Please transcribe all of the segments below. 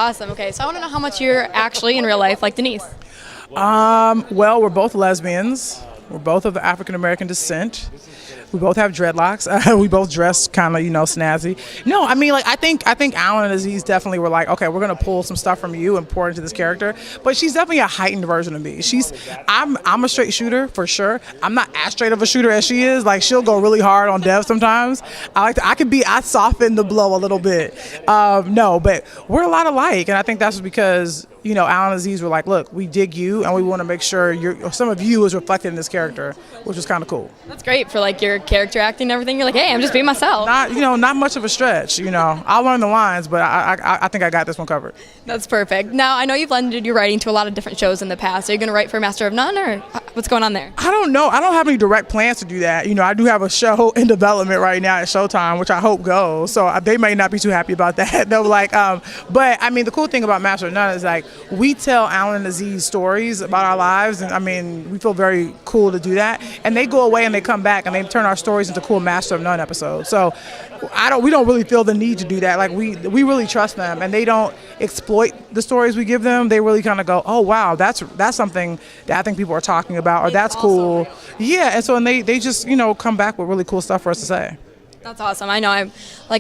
Awesome. Okay, so I want to know how much you're actually in real life like Denise. Well, we're both lesbians. We're both of African American descent. We both have dreadlocks. We both dress kind of, snazzy. No, I mean, like I think Alan and Aziz definitely were like, okay, we're gonna pull some stuff from you and pour it into this character. But she's definitely a heightened version of me. I'm a straight shooter for sure. I'm not as straight of a shooter as she is. Like she'll go really hard on Dev sometimes. I soften the blow a little bit. No, but we're a lot alike, and I think that's because Alan and Aziz were like, look, we dig you, and we want to make sure some of you is reflected in this character, which was kind of cool. That's great for like your character acting and everything. You're like, hey, I'm just being myself. Not much of a stretch. I'll learn the lines, but I think I got this one covered. That's perfect. Now, I know you've lended your writing to a lot of different shows in the past. Are you going to write for Master of None, or what's going on there? I don't know. I don't have any direct plans to do that. I do have a show in development right now at Showtime, which I hope goes. So they may not be too happy about that. They're like, but I mean, the cool thing about Master of None is like we tell Alan and Aziz stories about our lives, and I mean, we feel very cool to do that. And they go away and they come back and they turn our stories into cool Master of None episodes. So we don't really feel the need to do that. Like we really trust them, and they don't exploit the stories we give them. They really kind of go, oh wow, that's something that I think people are talking about, or that's cool. Yeah, and so they just come back with really cool stuff for us to say. That's awesome. I know. I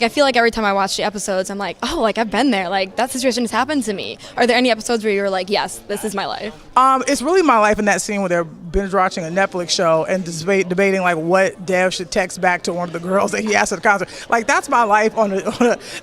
feel like every time I watch the episodes, I'm like, oh, like I've been there. Like that situation has happened to me. Are there any episodes where you're like, yes, this is my life? It's really my life in that scene where they're binge watching a Netflix show and debating like what Dev should text back to one of the girls that he asked at the concert. Like that's my life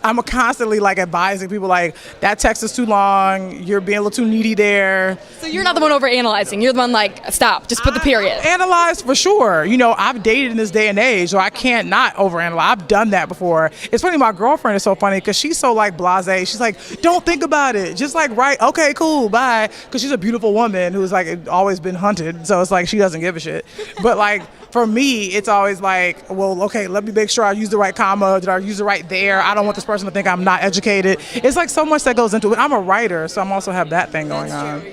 I'm constantly like advising people like that text is too long. You're being a little too needy there. So you're not the one over analyzing. You're the one like, stop, just put the period. Analyze for sure. I've dated in this day and age, so I can't not overanalyze. I've done that before. It's funny, my girlfriend is so funny because she's so like blasé. She's like, don't think about it. Just like, right, okay, cool, bye. Because she's a beautiful woman who's like always been hunted. So it's like she doesn't give a shit. But like for me, it's always like, well, okay, let me make sure I use the right comma. Did I use the right there? I don't want this person to think I'm not educated. It's like so much that goes into it. I'm a writer, so I'm also have that thing going on.